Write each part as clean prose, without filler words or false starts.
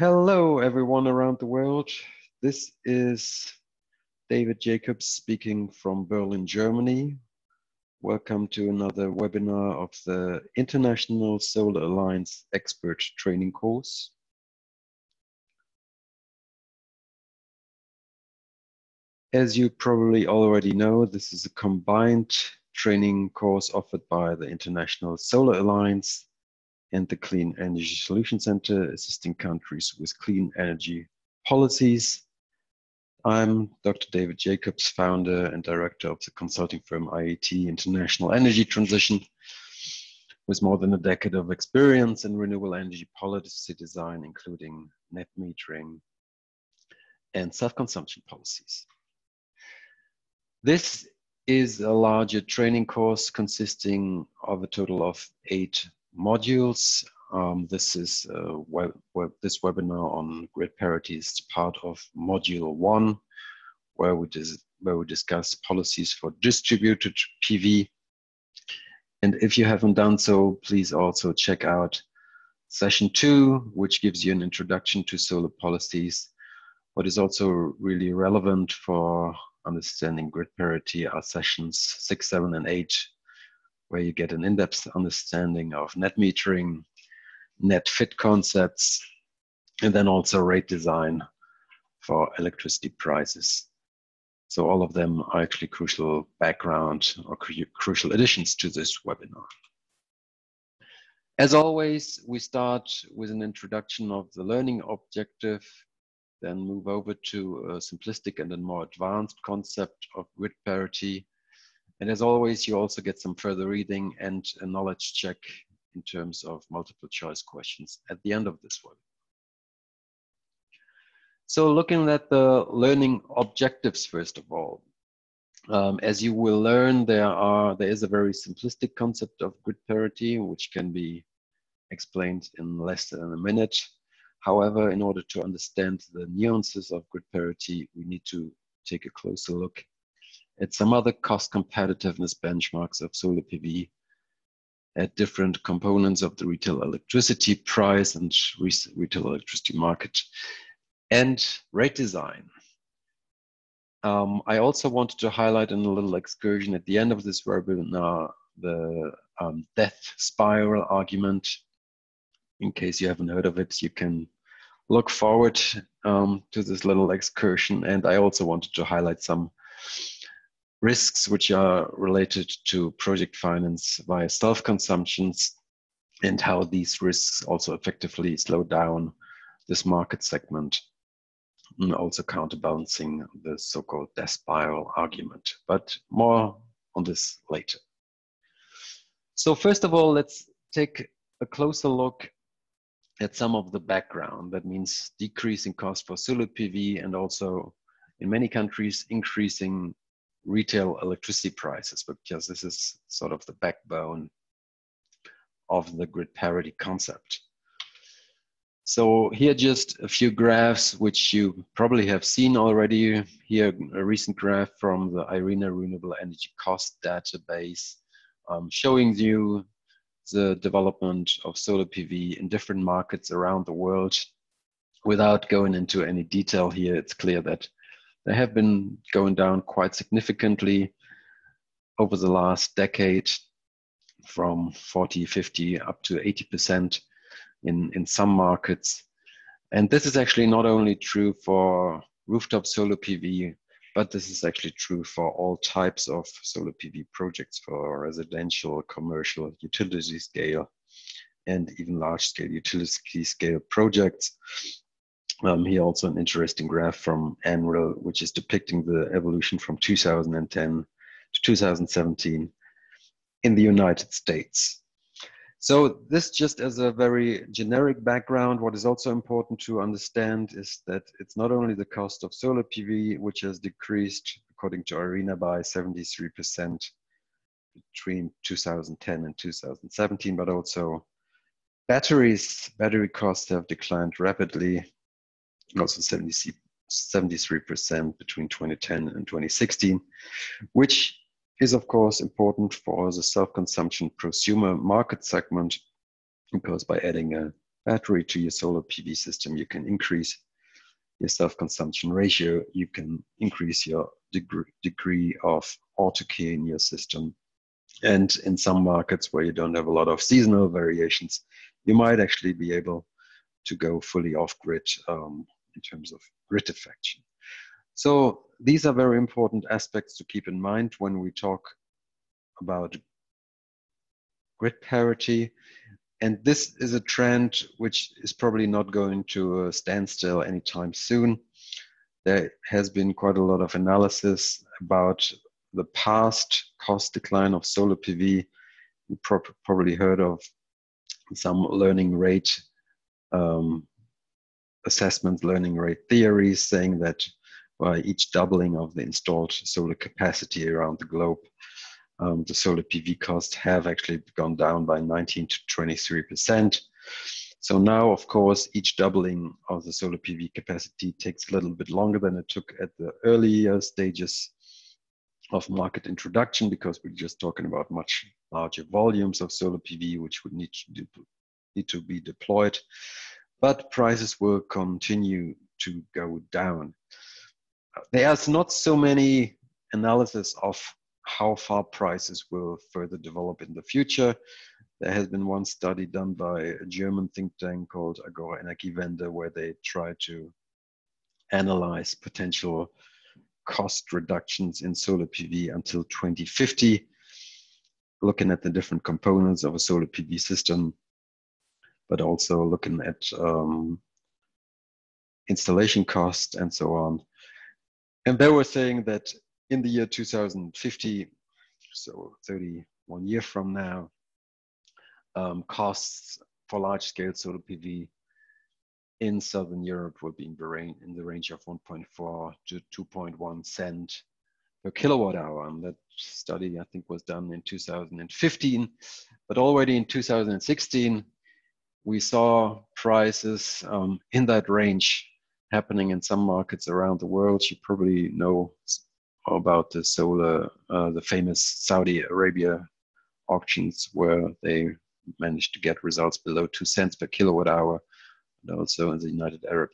Hello, everyone around the world. This is David Jacobs speaking from Berlin, Germany. Welcome to another webinar of the International Solar Alliance Expert Training Course. As you probably already know, this is a combined training course offered by the International Solar Alliance and the Clean Energy Solution Center, assisting countries with clean energy policies. I'm Dr. David Jacobs, founder and director of the consulting firm IET International Energy Transition, with more than a decade of experience in renewable energy policy design, including net metering and self-consumption policies. This is a larger training course consisting of a total of 8 modules. This is this webinar on grid parity is part of module 1, where we discuss policies for distributed PV. And if you haven't done so, please also check out session 2, which gives you an introduction to solar policies. What is also really relevant for understanding grid parity are sessions 6, 7, and 8, where you get an in-depth understanding of net metering, net fit concepts, and then also rate design for electricity prices. So all of them are actually crucial background or crucial additions to this webinar. As always, we start with an introduction of the learning objective, then move over to a simplistic and a more advanced concept of grid parity. And as always, you also get some further reading and a knowledge check in terms of multiple choice questions at the end of this one. So looking at the learning objectives, first of all, as you will learn, there is a very simplistic concept of grid parity, which can be explained in less than a minute. However, in order to understand the nuances of grid parity, we need to take a closer look at some other cost competitiveness benchmarks of solar PV, at different components of the retail electricity price and retail electricity market, and rate design. I also wanted to highlight in a little excursion at the end of this webinar the death spiral argument. In case you haven't heard of it, you can look forward to this little excursion. And I also wanted to highlight some risks which are related to project finance via self-consumptions, and how these risks also effectively slow down this market segment, and also counterbalancing the so-called death spiral argument. But more on this later. So first of all, let's take a closer look at some of the background. That means decreasing cost for solar PV, and also in many countries increasing retail electricity prices, because this is sort of the backbone of the grid parity concept. So here just a few graphs which you probably have seen already. Here a recent graph from the IRENA Renewable Energy Cost Database, showing you the development of solar PV in different markets around the world. Without going into any detail here, it's clear that they have been going down quite significantly over the last decade, from 40, 50 up to 80% in some markets. And this is actually not only true for rooftop solar PV, but this is actually true for all types of solar PV projects, for residential, commercial, utility scale, and even large scale utility scale projects. Here also an interesting graph from ANREL, which is depicting the evolution from 2010 to 2017 in the United States. So this just as a very generic background. What is also important to understand is that it's not only the cost of solar PV, which has decreased, according to IRENA, by 73% between 2010 and 2017, but also battery costs have declined rapidly, also 73% between 2010 and 2016, which is of course important for the self-consumption prosumer market segment, because by adding a battery to your solar PV system, you can increase your self-consumption ratio, you can increase your degree of autarky in your system. And in some markets where you don't have a lot of seasonal variations, you might actually be able to go fully off-grid in terms of grid affection. So these are very important aspects to keep in mind when we talk about grid parity. And this is a trend which is probably not going to stand still anytime soon. There has been quite a lot of analysis about the past cost decline of solar PV. You probably heard of some learning rate assessments, learning rate theories saying that by each doubling of the installed solar capacity around the globe, the solar PV costs have actually gone down by 19 to 23%. So now, of course, each doubling of the solar PV capacity takes a little bit longer than it took at the earlier stages of market introduction, because we're just talking about much larger volumes of solar PV, which would need to be deployed. But prices will continue to go down. There's not so many analysis of how far prices will further develop in the future. There has been one study done by a German think tank called Agora Energiewende, where they try to analyze potential cost reductions in solar PV until 2050, looking at the different components of a solar PV system, but also looking at installation costs and so on. And they were saying that in the year 2050, so 31 years from now, costs for large-scale solar PV in Southern Europe will be in the range of 1.4 to 2.1 cent per kilowatt hour. And that study, I think, was done in 2015. But already in 2016, we saw prices in that range happening in some markets around the world. You probably know about the solar, the famous Saudi Arabia auctions, where they managed to get results below 2 cents per kilowatt hour, and also in the United Arab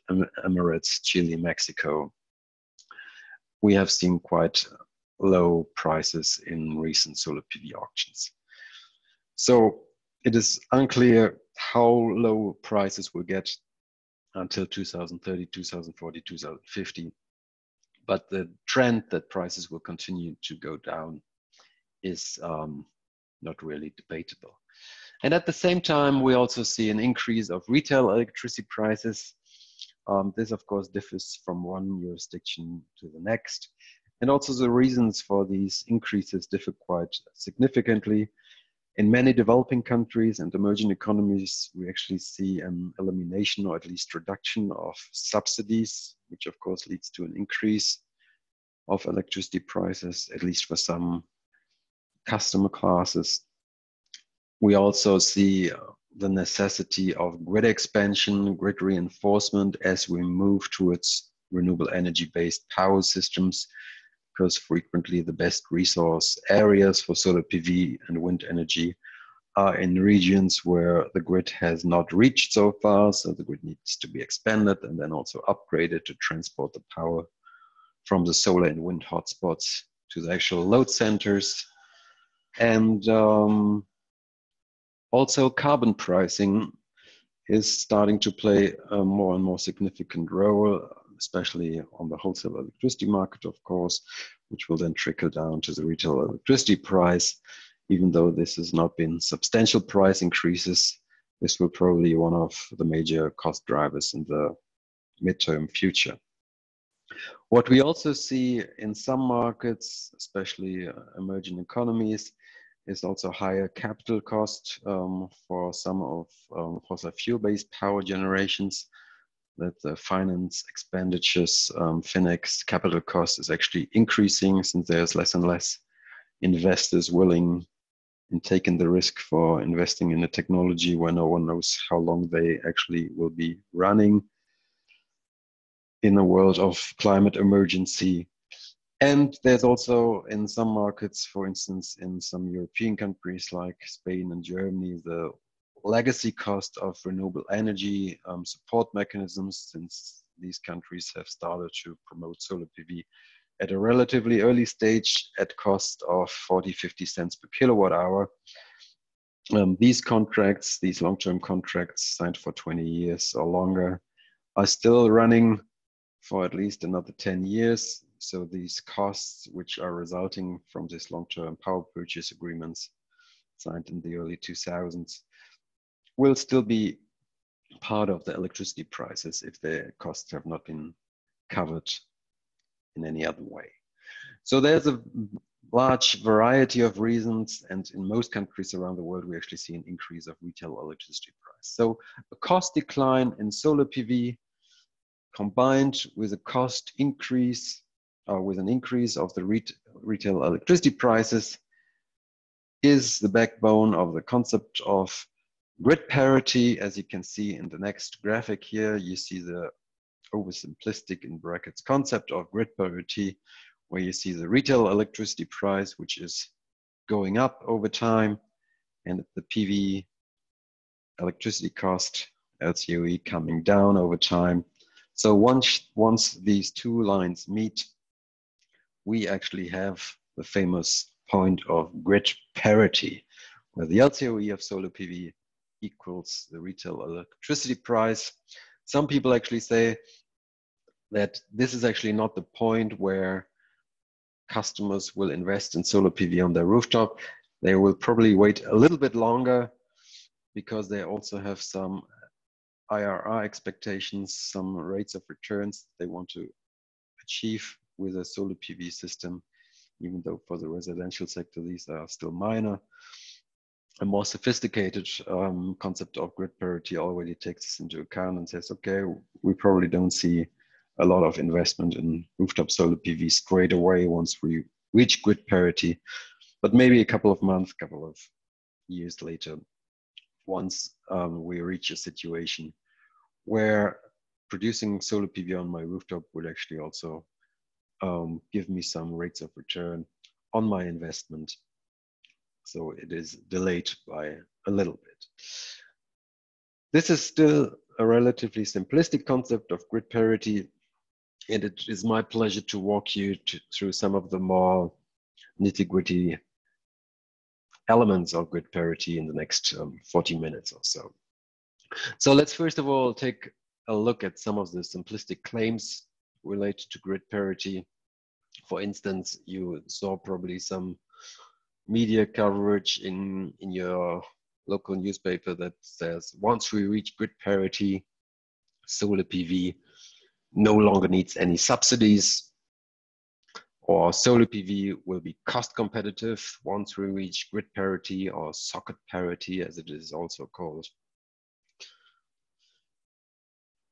Emirates, Chile, Mexico. We have seen quite low prices in recent solar PV auctions. So it is unclear how low prices will get until 2030, 2040, 2050. But the trend that prices will continue to go down is not really debatable. And at the same time, we also see an increase of retail electricity prices. This, of course, differs from one jurisdiction to the next. And also the reasons for these increases differ quite significantly. In many developing countries and emerging economies, we actually see an elimination or at least reduction of subsidies, which of course leads to an increase of electricity prices, at least for some customer classes. We also see the necessity of grid expansion, grid reinforcement as we move towards renewable energy-based power systems, because frequently the best resource areas for solar PV and wind energy are in regions where the grid has not reached so far, so the grid needs to be expanded and then also upgraded to transport the power from the solar and wind hotspots to the actual load centers. And also carbon pricing is starting to play a more and more significant role, especially on the wholesale electricity market, of course, which will then trickle down to the retail electricity price. Even though this has not been substantial price increases, this will probably be one of the major cost drivers in the midterm future. What we also see in some markets, especially emerging economies, is also higher capital cost for some of fossil fuel-based power generations, that the finance expenditures, FINEX capital cost is actually increasing, since there's less and less investors willing and taking the risk for investing in a technology where no one knows how long they actually will be running in a world of climate emergency. And there's also in some markets, for instance, in some European countries like Spain and Germany, the legacy cost of renewable energy support mechanisms, since these countries have started to promote solar PV at a relatively early stage at cost of 40-50 cents per kilowatt hour. These contracts, these long-term contracts signed for 20 years or longer, are still running for at least another 10 years. So these costs, which are resulting from this long-term power purchase agreements signed in the early 2000s, will still be part of the electricity prices if the costs have not been covered in any other way. So there's a large variety of reasons, and in most countries around the world, we actually see an increase of retail electricity price. So a cost decline in solar PV combined with a cost increase, or with an increase of the retail electricity prices, is the backbone of the concept of grid parity. As you can see in the next graphic here, you see the oversimplistic in brackets concept of grid parity, where you see the retail electricity price, which is going up over time, and the PV electricity cost, LCOE, coming down over time. So once these two lines meet, we actually have the famous point of grid parity, where the LCOE of solar PV equals the retail electricity price. Some people actually say that this is actually not the point where customers will invest in solar PV on their rooftop. They will probably wait a little bit longer because they also have some IRR expectations, some rates of returns they want to achieve with a solar PV system, even though for the residential sector these are still minor. A more sophisticated concept of grid parity already takes this into account and says, okay, we probably don't see a lot of investment in rooftop solar PV straight away once we reach grid parity, but maybe a couple of months, couple of years later, once we reach a situation where producing solar PV on my rooftop would actually also give me some rates of return on my investment. So it is delayed by a little bit. This is still a relatively simplistic concept of grid parity, and it is my pleasure to walk you through some of the more nitty-gritty elements of grid parity in the next 40 minutes or so. So let's first of all take a look at some of the simplistic claims related to grid parity. For instance, you saw probably some media coverage in your local newspaper that says, once we reach grid parity, solar PV no longer needs any subsidies, or solar PV will be cost competitive once we reach grid parity, or socket parity as it is also called.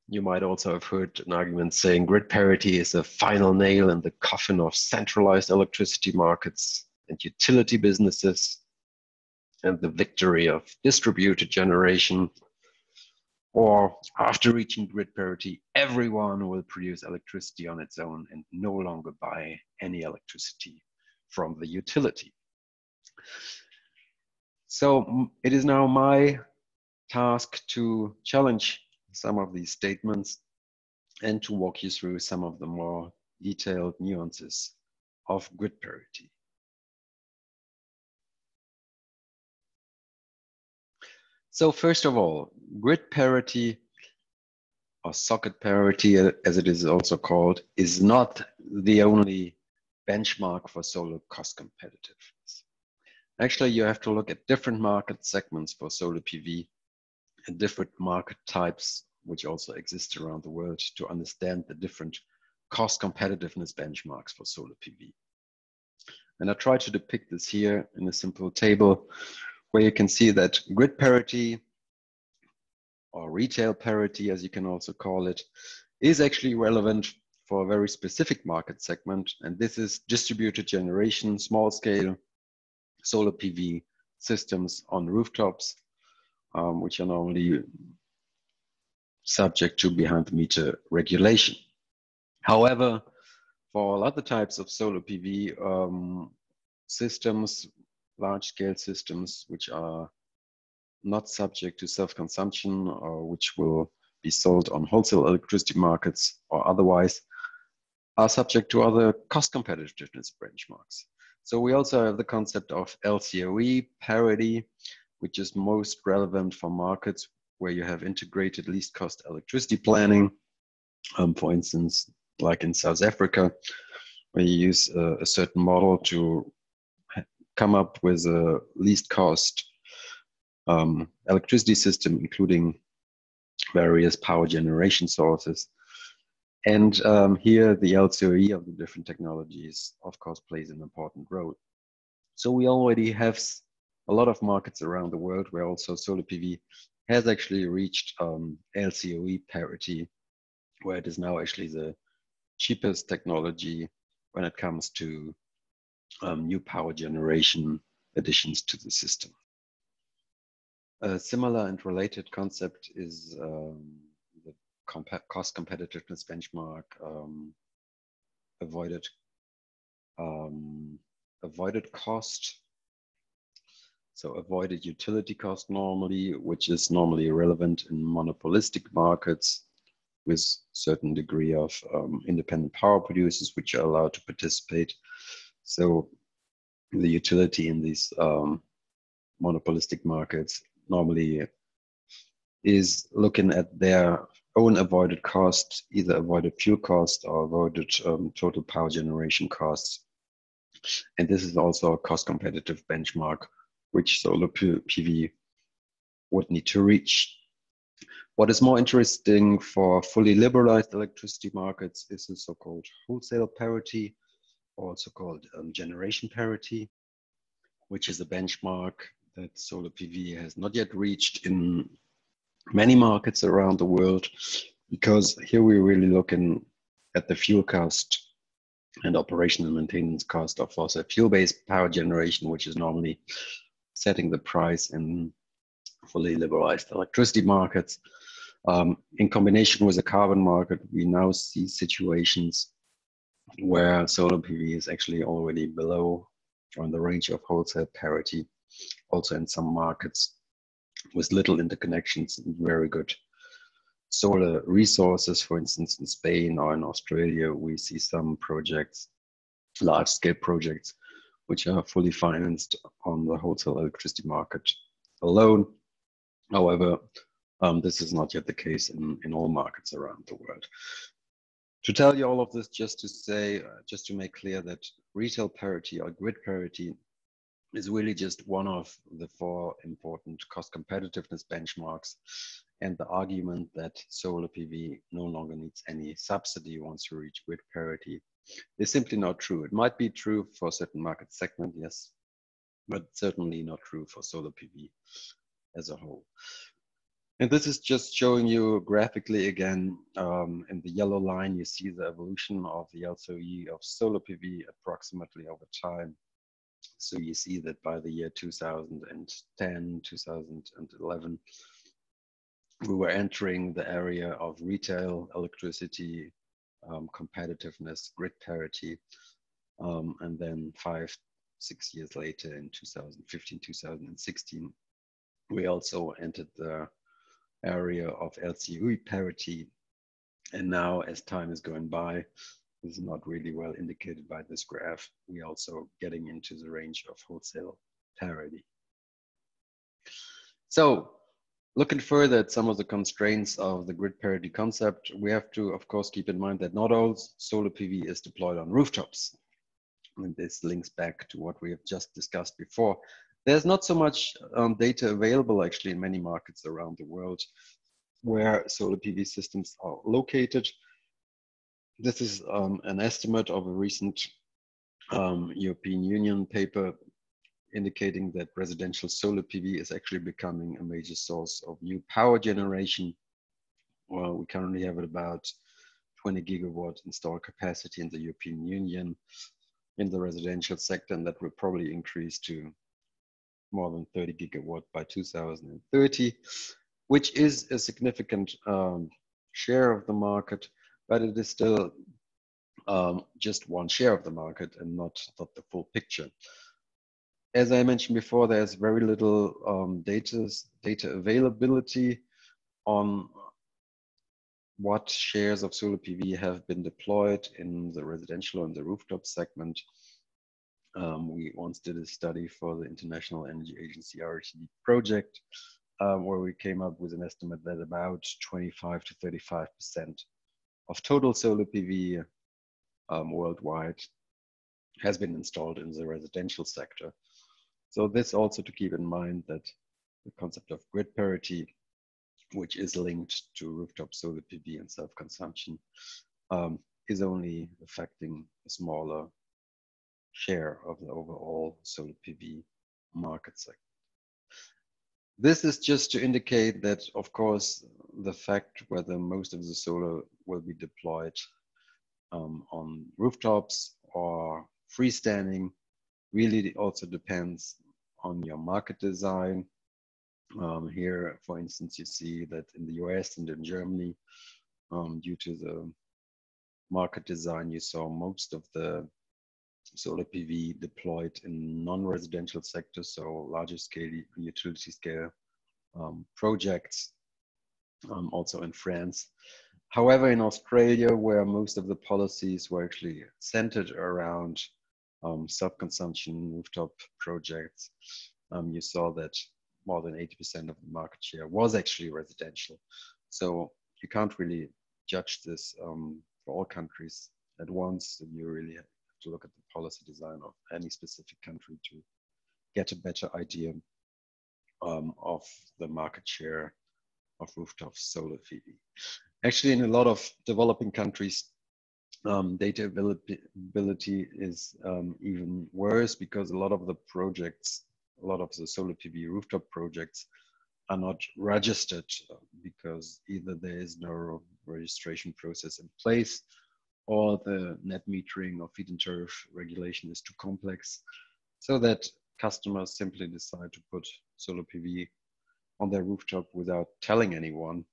You might also have heard an argument saying grid parity is a final nail in the coffin of centralized electricity markets and utility businesses, and the victory of distributed generation. Or after reaching grid parity, everyone will produce electricity on its own and no longer buy any electricity from the utility. So it is now my task to challenge some of these statements and to walk you through some of the more detailed nuances of grid parity. So first of all, grid parity, or socket parity as it is also called, is not the only benchmark for solar cost competitiveness. Actually, you have to look at different market segments for solar PV and different market types which also exist around the world to understand the different cost competitiveness benchmarks for solar PV. And I try to depict this here in a simple table where you can see that grid parity, or retail parity as you can also call it, is actually relevant for a very specific market segment, and this is distributed generation, small scale solar PV systems on rooftops, which are normally subject to behind the meter regulation. However, for all other types of solar PV systems, large scale systems which are not subject to self-consumption, or which will be sold on wholesale electricity markets or otherwise, are subject to other cost competitiveness benchmarks. So we also have the concept of LCOE parity, which is most relevant for markets where you have integrated least cost electricity planning. For instance, like in South Africa, where you use a certain model to come up with a least cost electricity system, including various power generation sources. And here the LCOE of the different technologies, of course, plays an important role. So we already have a lot of markets around the world where also solar PV has actually reached LCOE parity, where it is now actually the cheapest technology when it comes to new power generation additions to the system. A similar and related concept is the cost competitiveness benchmark, avoided cost. So avoided utility cost normally, which is normally relevant in monopolistic markets with certain degree of independent power producers, which are allowed to participate. So the utility in these monopolistic markets normally is looking at their own avoided cost, either avoided fuel cost or avoided total power generation costs. And this is also a cost competitive benchmark, which solar PV would need to reach. What is more interesting for fully liberalized electricity markets is the so-called wholesale parity, also called generation parity, which is a benchmark that solar PV has not yet reached in many markets around the world, because here we're really looking at the fuel cost and operation and maintenance cost of fossil fuel-based power generation, which is normally setting the price in fully liberalized electricity markets. In combination with the carbon market, we now see situations where solar PV is actually already below or in the range of wholesale parity, also in some markets with little interconnections and very good solar resources. For instance, in Spain or in Australia, we see some projects, large-scale projects, which are fully financed on the wholesale electricity market alone. However, this is not yet the case in all markets around the world. To tell you all of this, just to say, just to make clear that retail parity or grid parity is really just one of the 4 important cost competitiveness benchmarks, and the argument that solar PV no longer needs any subsidy once you reach grid parity is simply not true. It might be true for a certain market segment, yes, but certainly not true for solar PV as a whole. And this is just showing you graphically again, in the yellow line, you see the evolution of the LCOE of solar PV approximately over time. So you see that by the year 2010, 2011, we were entering the area of retail electricity, competitiveness, grid parity. And then 5-6 years later in 2015, 2016, we also entered the area of LCOE parity. And now as time is going by, this is not really well indicated by this graph, we're also getting into the range of wholesale parity. So looking further at some of the constraints of the grid parity concept, we have to, of course, keep in mind that not all solar PV is deployed on rooftops. And this links back to what we have just discussed before. There's not so much data available actually in many markets around the world where solar PV systems are located. This is an estimate of a recent European Union paper indicating that residential solar PV is actually becoming a major source of new power generation. Well, we currently have about 20 gigawatt installed capacity in the European Union in the residential sector, and that will probably increase to more than 30 gigawatt by 2030, which is a significant share of the market, but it is still just one share of the market and not the full picture. as I mentioned before, there's very little data availability on what shares of solar PV have been deployed in the residential and the rooftop segment. We once did a study for the International Energy Agency RTD project, where we came up with an estimate that about 25 to 35% of total solar PV worldwide has been installed in the residential sector. So this also to keep in mind that the concept of grid parity, which is linked to rooftop solar PV and self-consumption, is only affecting a smaller share of the overall solar PV market segment. This is just to indicate that, of course, the fact whether most of the solar will be deployed on rooftops or freestanding really also depends on your market design. Here, for instance, you see that in the US and in Germany, due to the market design, you saw most of the solar PV deployed in non-residential sectors, so larger scale, utility scale projects, also in France. However, in Australia, where most of the policies were actually centered around self-consumption rooftop projects, you saw that more than 80% of the market share was actually residential. So you can't really judge this for all countries at once. You really have to look at the policy design of any specific country to get a better idea of the market share of rooftop solar PV. Actually, in a lot of developing countries, data availability is even worse because a lot of the projects, a lot of the solar PV rooftop projects are not registered because either there is no registration process in place or the net metering or feed-in tariff regulation is too complex, so that customers simply decide to put solar PV on their rooftop without telling anyone.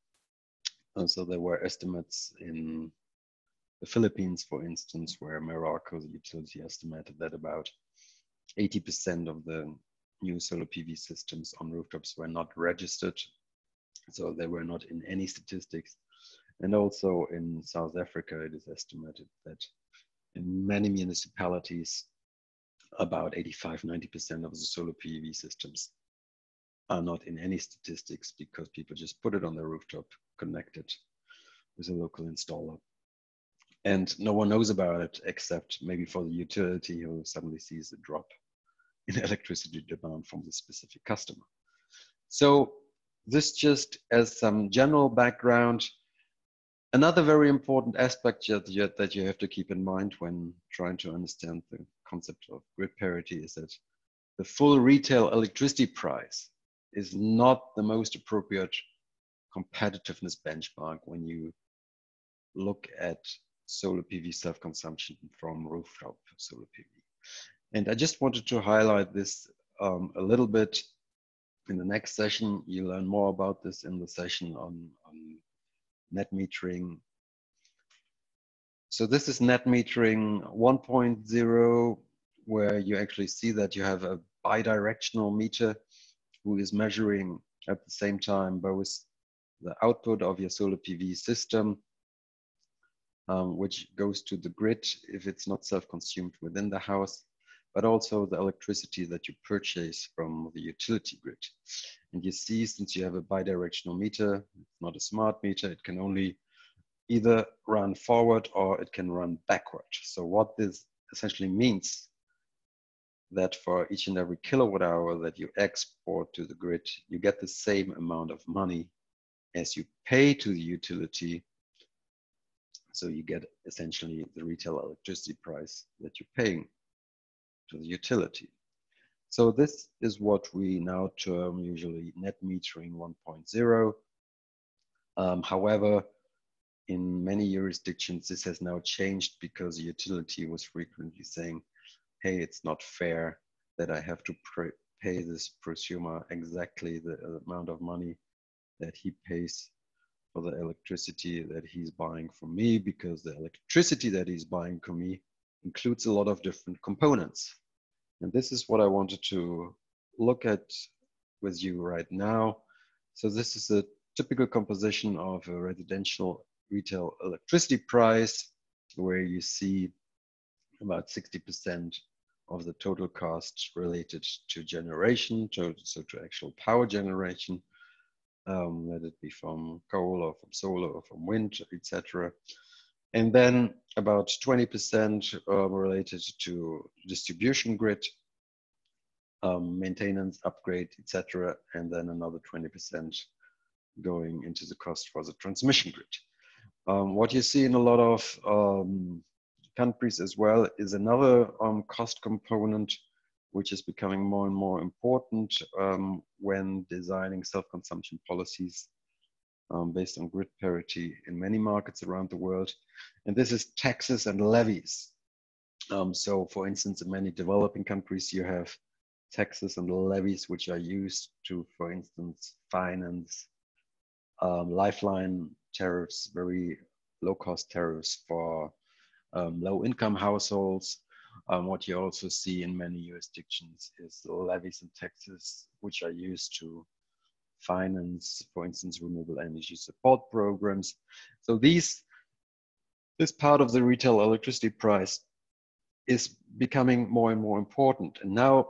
And so there were estimates in the Philippines, for instance, where Meralco, the utility, estimated that about 80% of the new solar PV systems on rooftops were not registered. So they were not in any statistics. And also in South Africa, it is estimated that in many municipalities, about 85–90% of the solar PV systems are not in any statistics because people just put it on their rooftop, connected with a local installer. And no one knows about it except maybe for the utility who suddenly sees a drop in electricity demand from the specific customer. So this just as some general background. Another very important aspect that you have to keep in mind when trying to understand the concept of grid parity is that the full retail electricity price is not the most appropriate competitiveness benchmark when you look at solar PV self-consumption from rooftop solar PV. And I just wanted to highlight this a little bit. In the next session, you learn more about this in the session on net metering. So this is net metering 1.0, where you actually see that you have a bidirectional meter who is measuring at the same time both the output of your solar PV system, which goes to the grid if it's not self-consumed within the house, but also the electricity that you purchase from the utility grid. And you see, since you have a bidirectional meter, it's not a smart meter, it can only either run forward or it can run backward. So what this essentially means that for each and every kilowatt hour that you export to the grid, you get the same amount of money as you pay to the utility. So you get essentially the retail electricity price that you're paying to the utility. So this is what we now term usually net metering 1.0. However, in many jurisdictions, this has now changed because the utility was frequently saying, hey, it's not fair that I have to pay this prosumer exactly the amount of money that he pays for the electricity that he's buying from me, because the electricity that he's buying from me includes a lot of different components. And this is what I wanted to look at with you right now. So this is a typical composition of a residential retail electricity price, where you see about 60% of the total cost related to generation, so to actual power generation, let it be from coal or from solar or from wind, etc. And then about 20% related to distribution grid, maintenance, upgrade, etc. And then another 20% going into the cost for the transmission grid. What you see in a lot of countries as well is another cost component, which is becoming more and more important when designing self-consumption policies based on grid parity in many markets around the world. And this is taxes and levies. So for instance, in many developing countries, you have taxes and levies which are used to, for instance, finance lifeline tariffs, very low-cost tariffs for low-income households. What you also see in many jurisdictions is levies and taxes which are used to finance, for instance, renewable energy support programs. So this part of the retail electricity price is becoming more and more important. And now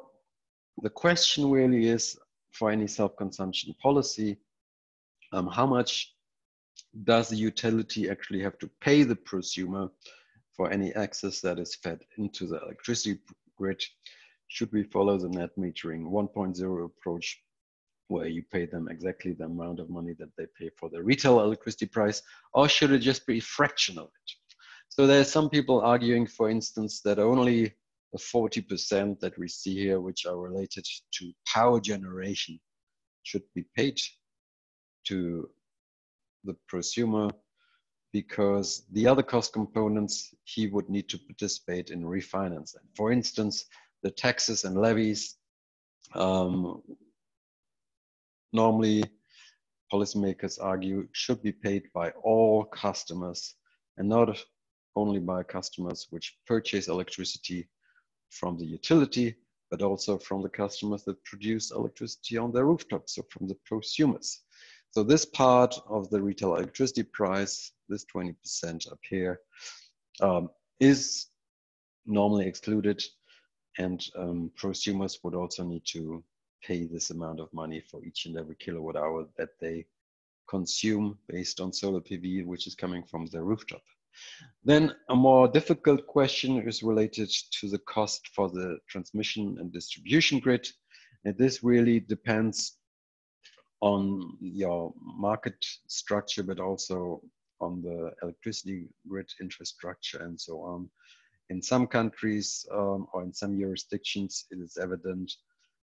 the question really is, for any self-consumption policy, how much does the utility actually have to pay the prosumer for any access that is fed into the electricity grid? Should we follow the net metering 1.0 approach, where you pay them exactly the amount of money that they pay for the retail electricity price, or should it just be a fraction of it? So there's some people arguing, for instance, that only the 40% that we see here, which are related to power generation, should be paid to the prosumer, because the other cost components he would need to participate in refinancing. For instance, the taxes and levies, normally policymakers argue should be paid by all customers, and not only by customers which purchase electricity from the utility, but also from the customers that produce electricity on their rooftops, so from the prosumers. So this part of the retail electricity price, this 20% up here, is normally excluded, and prosumers would also need to pay this amount of money for each and every kilowatt hour that they consume based on solar PV, which is coming from their rooftop. Then a more difficult question is related to the cost for the transmission and distribution grid. And this really depends on your market structure, but also on the electricity grid infrastructure and so on. In some countries or in some jurisdictions, it is evident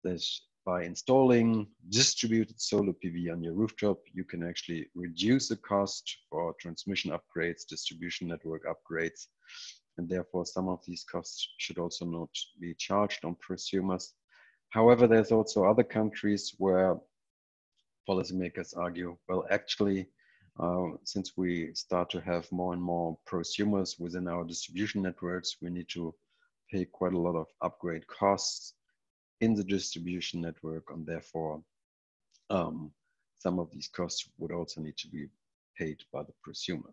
that by installing distributed solar PV on your rooftop, you can actually reduce the cost for transmission upgrades, distribution network upgrades, and therefore some of these costs should also not be charged on prosumers. However, there's also other countries where policymakers argue, well, actually, since we start to have more and more prosumers within our distribution networks, we need to pay quite a lot of upgrade costs in the distribution network, and therefore some of these costs would also need to be paid by the prosumer.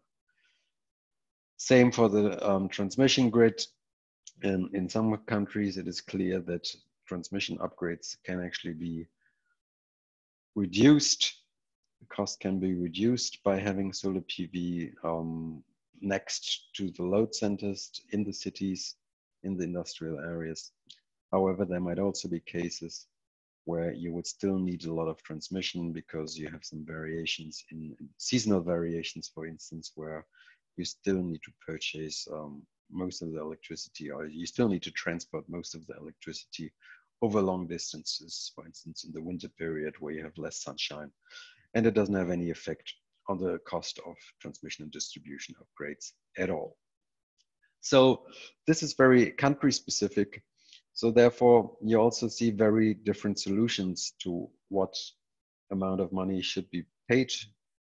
Same for the transmission grid. In some countries, it is clear that transmission upgrades can actually be reduced. The cost can be reduced by having solar PV next to the load centers in the cities, in the industrial areas. However, there might also be cases where you would still need a lot of transmission because you have some variations in seasonal variations, for instance, where you still need to purchase most of the electricity, or you still need to transport most of the electricity over long distances, for instance, in the winter period where you have less sunshine, and it doesn't have any effect on the cost of transmission and distribution upgrades at all. So this is very country specific. So therefore, you also see very different solutions to what amount of money should be paid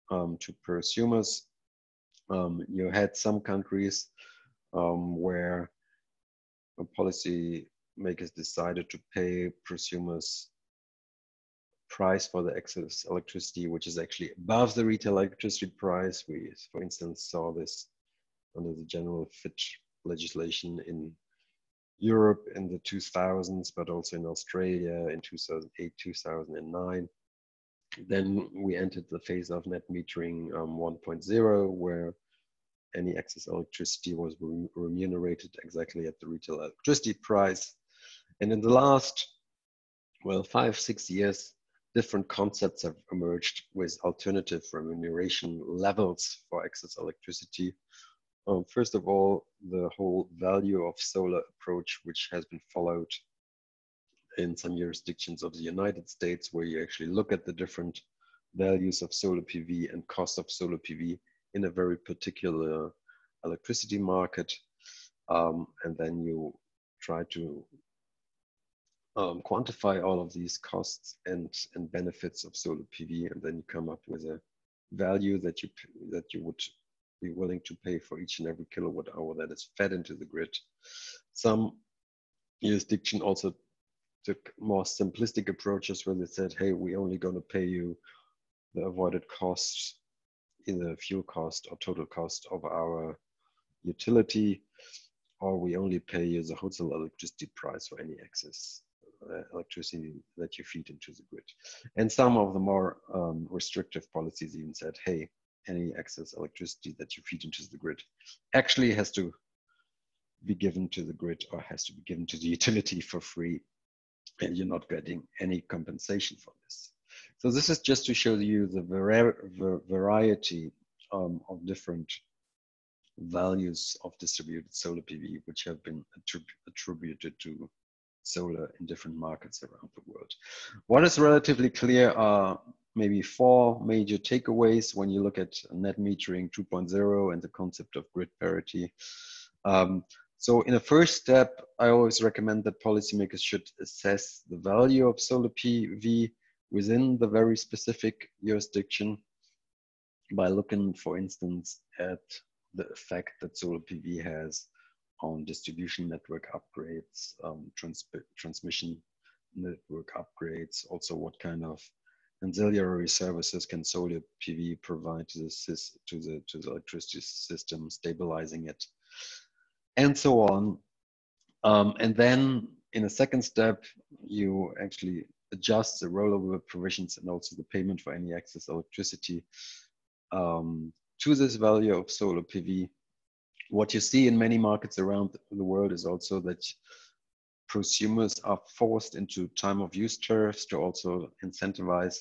to prosumers. You had some countries where policy makers decided to pay prosumers price for the excess electricity, which is actually above the retail electricity price. We, for instance, saw this under the general FIT legislation in Europe in the 2000s, but also in Australia in 2008, 2009. Then we entered the phase of net metering 1.0, where any excess electricity was remunerated exactly at the retail electricity price. And in the last, well, 5-6 years, different concepts have emerged with alternative remuneration levels for excess electricity. First of all, the whole value of solar approach, which has been followed in some jurisdictions of the United States, where you actually look at the different values of solar PV and cost of solar PV in a very particular electricity market. And then you try to quantify all of these costs and benefits of solar PV, and then you come up with a value that you would be willing to pay for each and every kilowatt hour that is fed into the grid. Some jurisdiction also took more simplistic approaches where they said, hey, we only going to pay you the avoided costs, either fuel cost or total cost of our utility, or we only pay you the wholesale electricity price for any excess electricity that you feed into the grid. And some of the more restrictive policies even said, hey, any excess electricity that you feed into the grid actually has to be given to the grid or has to be given to the utility for free, and you're not getting any compensation for this. So this is just to show you the variety of different values of distributed solar PV, which have been attributed to solar in different markets around the world. What is relatively clear are maybe 4 major takeaways when you look at net metering 2.0 and the concept of grid parity. So in a first step, I always recommend that policymakers should assess the value of solar PV within the very specific jurisdiction by looking, for instance, at the effect that solar PV has on distribution network upgrades, transmission network upgrades, also what kind of ancillary services can solar PV provide to the electricity system, stabilizing it, and so on. And then in a second step, you actually adjust the rollover provisions and also the payment for any excess electricity to this value of solar PV. What you see in many markets around the world is also that prosumers are forced into time of use tariffs to also incentivize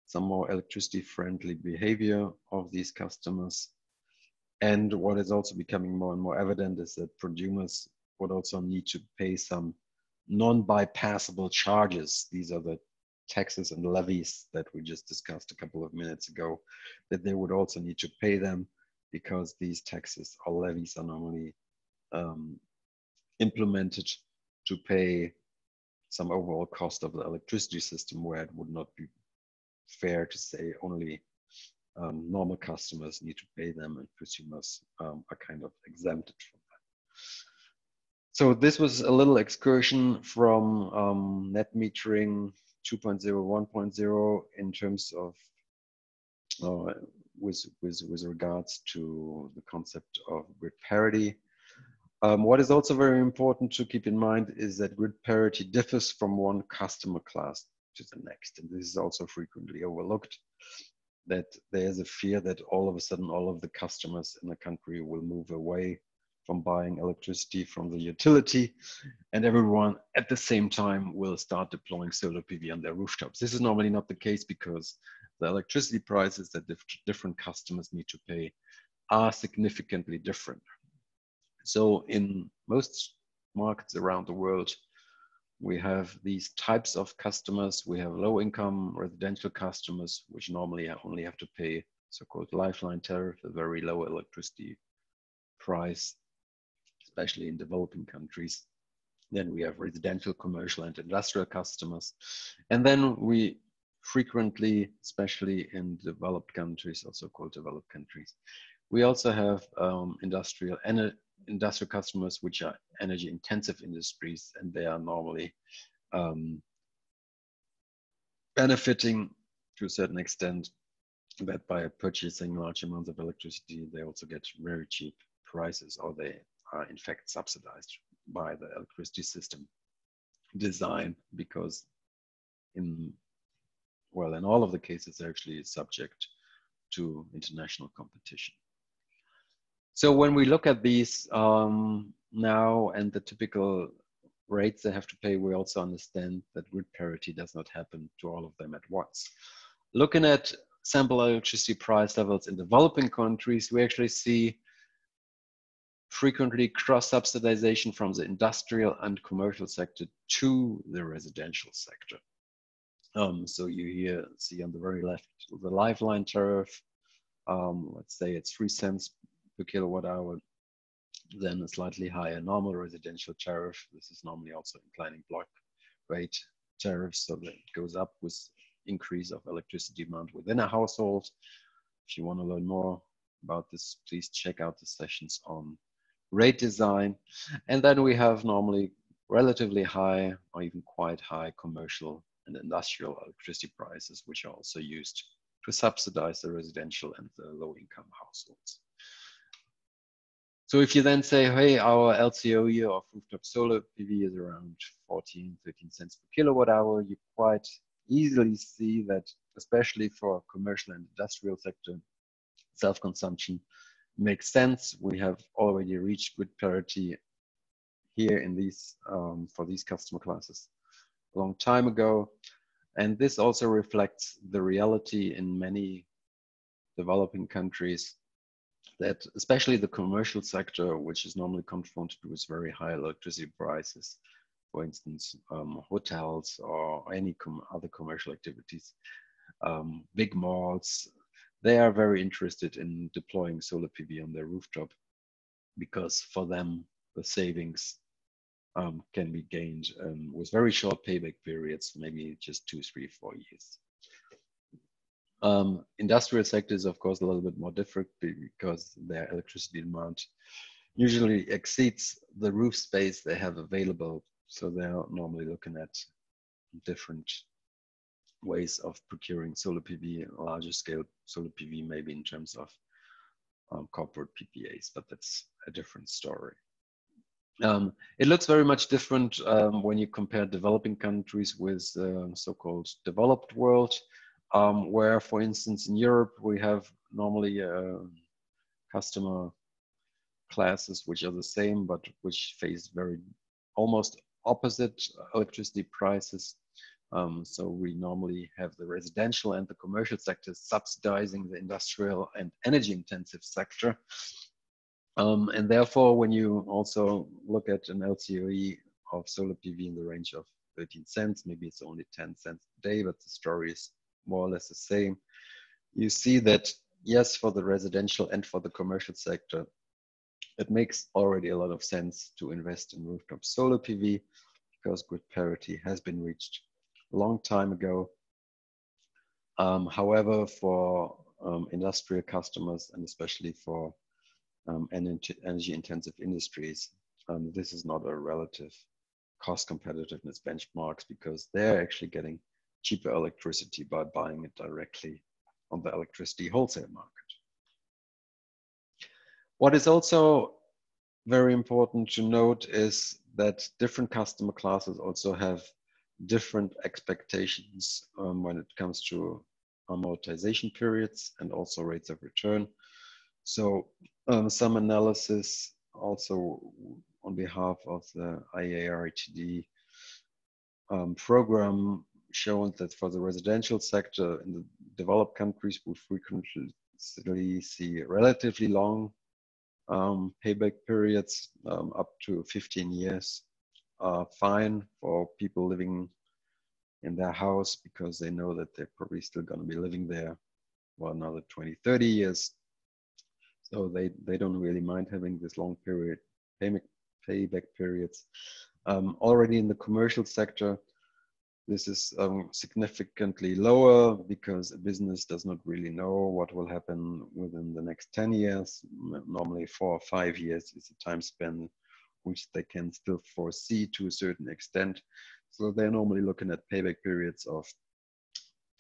some more electricity friendly behavior of these customers. And what is also becoming more and more evident is that prosumers would also need to pay some non-bypassable charges. These are the taxes and levies that we just discussed a couple of minutes ago, that they would also need to pay them, because these taxes or levies are normally implemented to pay some overall cost of the electricity system, where it would not be fair to say only normal customers need to pay them and prosumers are kind of exempted from that. So this was a little excursion from net metering 2.0, 1.0 in terms of with regards to the concept of grid parity. What is also very important to keep in mind is that grid parity differs from one customer class to the next. And this is also frequently overlooked, that there is a fear that all of a sudden all of the customers in the country will move away from buying electricity from the utility, and everyone at the same time will start deploying solar PV on their rooftops. This is normally not the case, because the electricity prices that different customers need to pay are significantly different. So in most markets around the world, we have these types of customers. We have low-income residential customers, which normally only have to pay so-called lifeline tariff, a very low electricity price, especially in developing countries. Then we have residential, commercial, and industrial customers. And then we frequently, especially in developed countries, also called developed countries, we also have industrial and industrial customers which are energy intensive industries, and they are normally benefiting to a certain extent that by purchasing large amounts of electricity, they also get very cheap prices, or they are in fact subsidized by the electricity system design, because in all of the cases, they're actually subject to international competition. So when we look at these now and the typical rates they have to pay, we also understand that grid parity does not happen to all of them at once. Looking at sample electricity price levels in developing countries, we actually see frequently cross-subsidization from the industrial and commercial sector to the residential sector. So you here see on the very left the lifeline tariff. Let's say it's 3 cents per kilowatt hour, then a slightly higher normal residential tariff. This is normally also inclining block rate tariff, so that it goes up with increase of electricity demand within a household. If you want to learn more about this, please check out the sessions on rate design. And then we have normally relatively high or even quite high commercial and industrial electricity prices, which are also used to subsidize the residential and the low-income households. So if you then say, hey, our LCO year of rooftop solar PV is around 13 cents per kilowatt hour, you quite easily see that, especially for commercial and industrial sector, self-consumption makes sense. We have already reached grid parity here in these for these customer classes a long time ago. And this also reflects the reality in many developing countries that especially the commercial sector, which is normally confronted with very high electricity prices, for instance, hotels or any other commercial activities, big malls, they are very interested in deploying solar PV on their rooftop, because for them, the savings can be gained with very short payback periods, maybe just 2, 3, 4 years. Industrial sector is, of course, a little bit more different because their electricity demand usually exceeds the roof space they have available. So they're normally looking at different ways of procuring solar PV, larger scale solar PV, maybe in terms of corporate PPAs, but that's a different story. It looks very much different when you compare developing countries with so-called developed world, where, for instance, in Europe, we have normally customer classes which are the same, but which face very almost opposite electricity prices. So we normally have the residential and the commercial sectors subsidizing the industrial and energy intensive sector. And therefore, when you also look at an LCOE of solar PV in the range of 13 cents, maybe it's only 10 cents a day, but the story is more or less the same. You see that, yes, for the residential and for the commercial sector, it makes already a lot of sense to invest in rooftop solar PV because grid parity has been reached a long time ago. However, for industrial customers and especially for energy intensive industries, this is not a relative cost competitiveness benchmarks because they're actually getting cheaper electricity by buying it directly on the electricity wholesale market. What is also very important to note is that different customer classes also have different expectations when it comes to amortization periods and also rates of return. So some analysis also on behalf of the IARTD program shown that for the residential sector in the developed countries, we frequently see relatively long payback periods up to 15 years. Fine for people living in their house because they know that they're probably still going to be living there for another 20, 30 years. So they don't really mind having this long period payback periods. Already in the commercial sector, This is significantly lower because a business does not really know what will happen within the next 10 years. Normally 4 or 5 years is a time span which they can still foresee to a certain extent. So they're normally looking at payback periods of,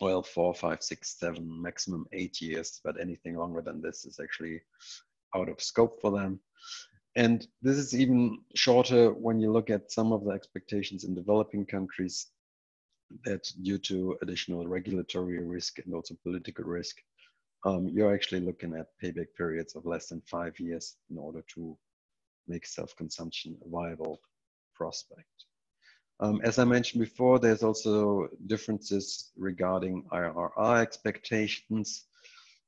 well, 4, 5, 6, 7, maximum 8 years, but anything longer than this is actually out of scope for them. And this is even shorter when you look at some of the expectations in developing countries, that due to additional regulatory risk and also political risk, you're actually looking at payback periods of less than 5 years in order to make self-consumption a viable prospect. As I mentioned before, there's also differences regarding IRR expectations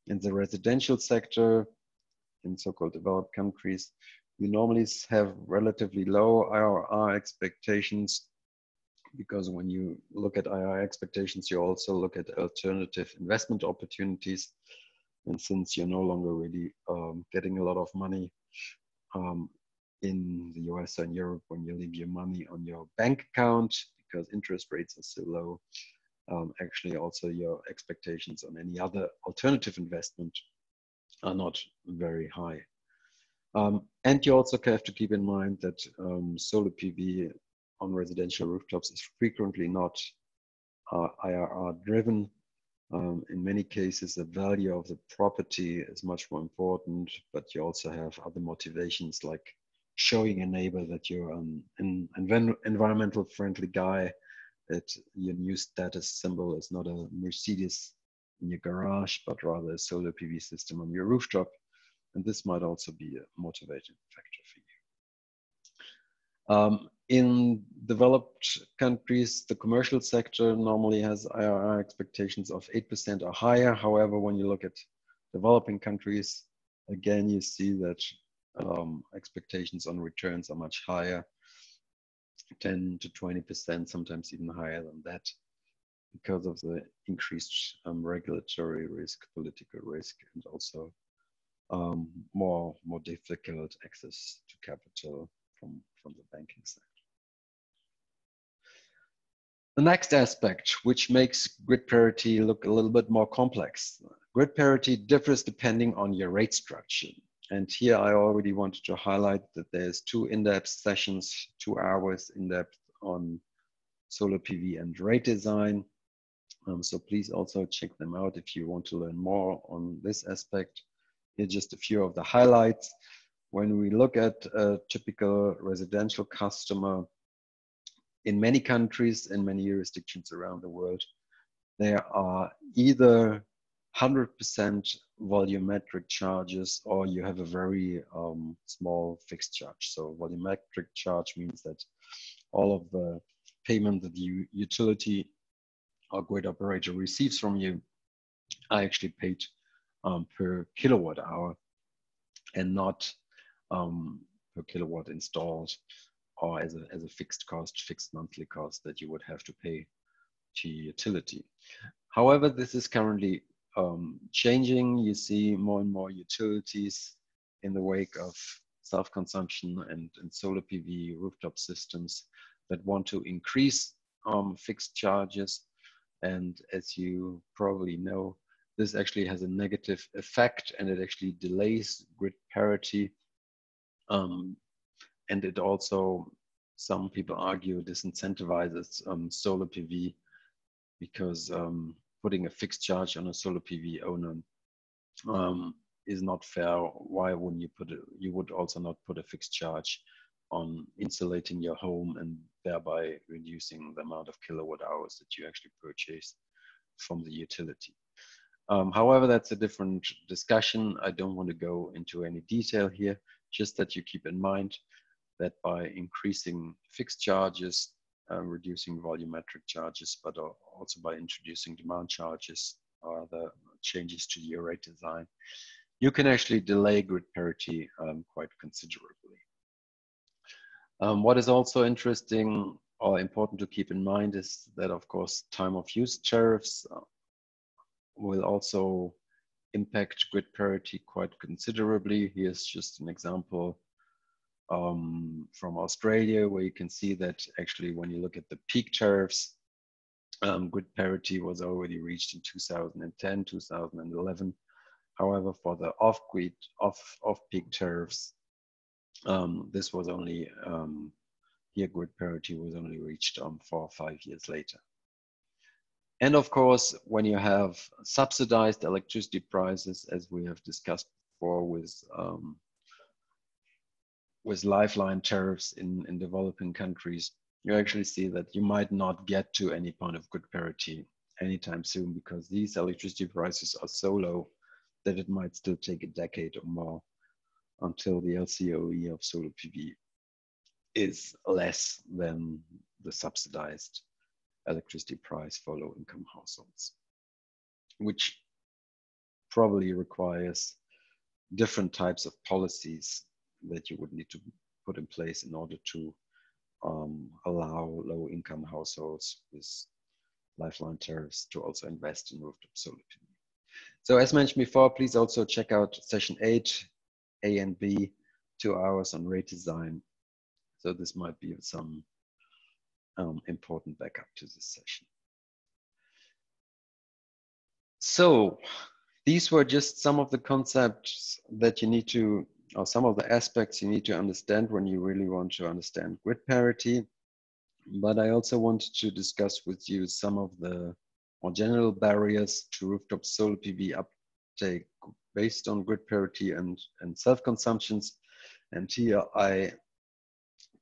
in the residential sector in so-called developed countries. We normally have relatively low IRR expectations because when you look at IRR expectations, you also look at alternative investment opportunities. And since you're no longer really getting a lot of money in the US or in Europe when you leave your money on your bank account because interest rates are so low, actually also your expectations on any other alternative investment are not very high. And you also have to keep in mind that solar PV on residential rooftops is frequently not IRR driven. In many cases, the value of the property is much more important, but you also have other motivations like showing a neighbor that you're an environmental friendly guy, that your new status symbol is not a Mercedes in your garage, but rather a solar PV system on your rooftop. And this might also be a motivating factor for you. In developed countries, the commercial sector normally has IRR expectations of 8% or higher. However, when you look at developing countries, again, you see that expectations on returns are much higher, 10 to 20%, sometimes even higher than that, because of the increased regulatory risk, political risk, and also more difficult access to capital from the banking sector. The next aspect, which makes grid parity look a little bit more complex. Grid parity differs depending on your rate structure. And here I already wanted to highlight that there's 2 in-depth sessions, 2 hours in-depth on solar PV and rate design. So please also check them out if you want to learn more on this aspect. Here are just a few of the highlights. When we look at a typical residential customer, in many countries and many jurisdictions around the world, there are either 100% volumetric charges or you have a very small fixed charge. So volumetric charge means that all of the payment that the utility or grid operator receives from you are actually paid per kilowatt hour and not per kilowatt installed, or as a fixed cost, fixed monthly cost that you would have to pay to your utility. However, this is currently changing. You see more and more utilities in the wake of self-consumption and solar PV rooftop systems that want to increase fixed charges. And as you probably know, this actually has a negative effect and it actually delays grid parity. And it also, some people argue, disincentivizes solar PV because putting a fixed charge on a solar PV owner is not fair. Why wouldn't you put it? You would also not put a fixed charge on insulating your home and thereby reducing the amount of kilowatt hours that you actually purchase from the utility. However, that's a different discussion. I don't want to go into any detail here, just that you keep in mind that by increasing fixed charges, reducing volumetric charges, but also by introducing demand charges or the changes to your rate design, you can actually delay grid parity quite considerably. What is also interesting or important to keep in mind is that, of course, time of use tariffs will also impact grid parity quite considerably. Here's just an example from Australia, where you can see that actually when you look at the peak tariffs, Grid parity was already reached in 2010, 2011. However, for the off-grid, off-peak tariffs, this was only, here grid parity was only reached 4 or 5 years later. And of course, when you have subsidized electricity prices, as we have discussed before with lifeline tariffs in developing countries, you actually see that you might not get to any point of grid parity anytime soon, because these electricity prices are so low that it might still take a decade or more until the LCOE of solar PV is less than the subsidized electricity price for low-income households, which probably requires different types of policies that you would need to put in place in order to allow low-income households with lifeline tariffs to also invest in rooftop solar PV. So as mentioned before, please also check out session 8, A and B, 2 hours on rate design. So this might be some important backup to this session. So these were just some of the concepts that you need to, or some of the aspects you need to understand when you really want to understand grid parity. But I also wanted to discuss with you some of the more general barriers to rooftop solar PV uptake based on grid parity and self-consumptions. And here I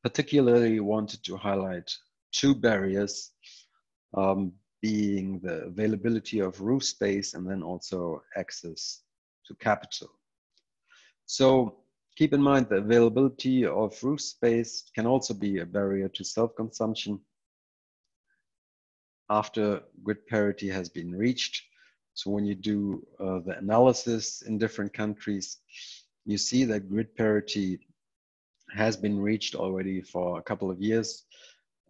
particularly wanted to highlight 2 barriers, being the availability of roof space and then also access to capital. So keep in mind the availability of roof space can also be a barrier to self-consumption after grid parity has been reached. So when you do the analysis in different countries, you see that grid parity has been reached already for a couple of years.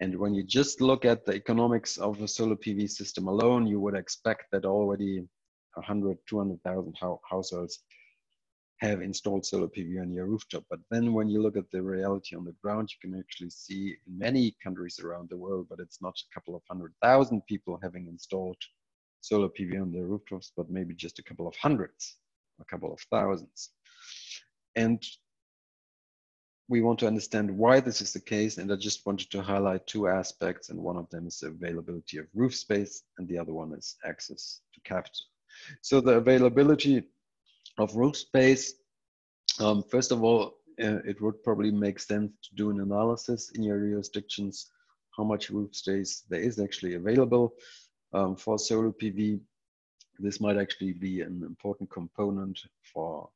And when you just look at the economics of a solar PV system alone, you would expect that already 100, 200,000 households have installed solar PV on your rooftop. But then when you look at the reality on the ground, you can actually see in many countries around the world, but it's not a couple of 100,000 people having installed solar PV on their rooftops, but maybe just a couple of hundreds, a couple of thousands. And we want to understand why this is the case, and I just wanted to highlight 2 aspects, and one of them is the availability of roof space, and the other one is access to capital. So the availability of roof space, first of all, it would probably make sense to do an analysis in your jurisdictions, how much roof space there is actually available for solar PV. This might actually be an important component for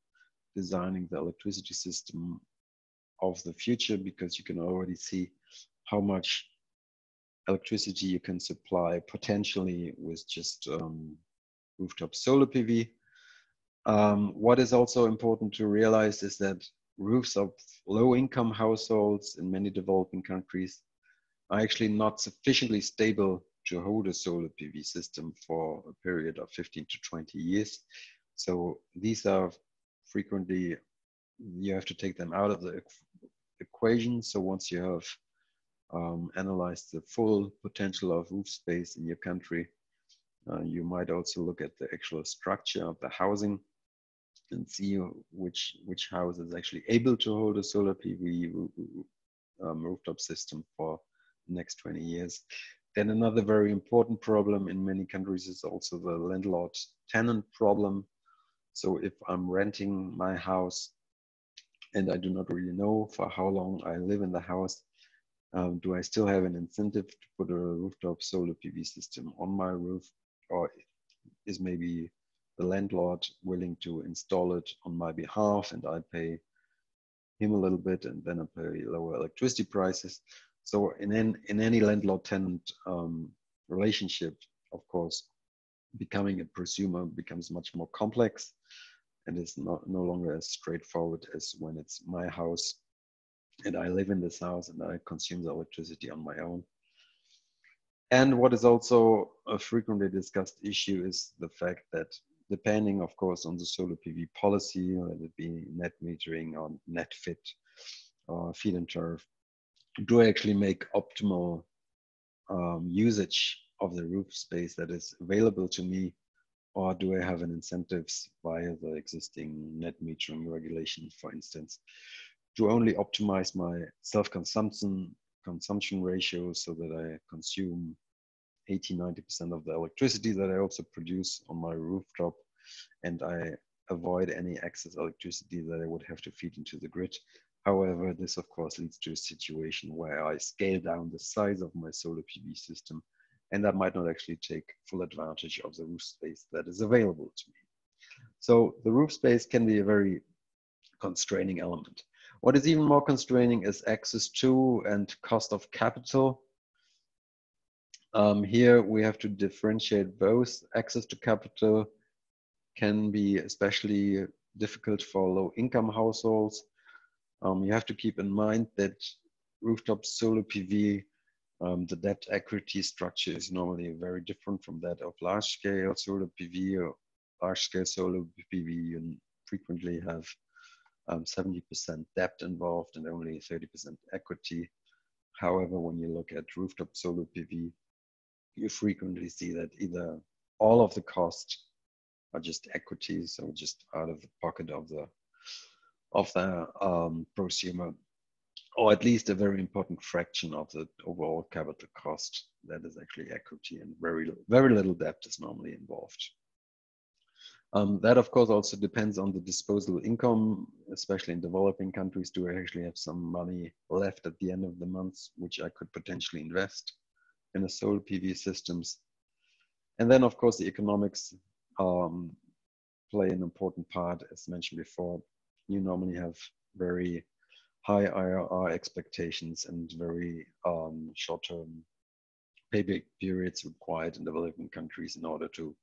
designing the electricity system of the future, because you can already see how much electricity you can supply potentially with just rooftop solar PV. What is also important to realize is that roofs of low-income households in many developing countries are actually not sufficiently stable to hold a solar PV system for a period of 15 to 20 years. So these are frequently, you have to take them out of the equation. So once you have analyzed the full potential of roof space in your country, you might also look at the actual structure of the housing and see which house is actually able to hold a solar PV rooftop system for the next 20 years. Then another very important problem in many countries is also the landlord-tenant problem. So if I'm renting my house and I do not really know for how long I live in the house, do I still have an incentive to put a rooftop solar PV system on my roof, or is maybe the landlord willing to install it on my behalf and I pay him a little bit and then I pay lower electricity prices? So in any landlord-tenant relationship, of course, becoming a prosumer becomes much more complex and is no longer as straightforward as when it's my house and I live in this house and I consume the electricity on my own. And what is also a frequently discussed issue is the fact that depending, of course, on the solar PV policy, let it be net metering or net fit or feed-in tariff, do I actually make optimal usage of the roof space that is available to me, or do I have an incentives via the existing net metering regulation, for instance, to only optimize my consumption ratio so that I consume 80–90% of the electricity that I also produce on my rooftop, and I avoid any excess electricity that I would have to feed into the grid. However, this of course leads to a situation where I scale down the size of my solar PV system, and that might not actually take full advantage of the roof space that is available to me. So the roof space can be a very constraining element. What is even more constraining is access to and cost of capital. Here we have to differentiate both. Access to capital can be especially difficult for low-income households. You have to keep in mind that rooftop solar PV, the debt equity structure is normally very different from that of large-scale solar PV. Or large-scale solar PV, you frequently have 70% debt involved and only 30% equity. However, when you look at rooftop solar PV, you frequently see that either all of the costs are just equity, so just out of the pocket of the prosumer, or at least a very important fraction of the overall capital cost that is actually equity, and very little debt is normally involved. That of course also depends on the disposable income, especially in developing countries. Do I actually have some money left at the end of the month, which I could potentially invest in a solar PV systems? And then of course the economics play an important part. As mentioned before, you normally have very high IRR expectations and very short-term payback periods required in developing countries in order to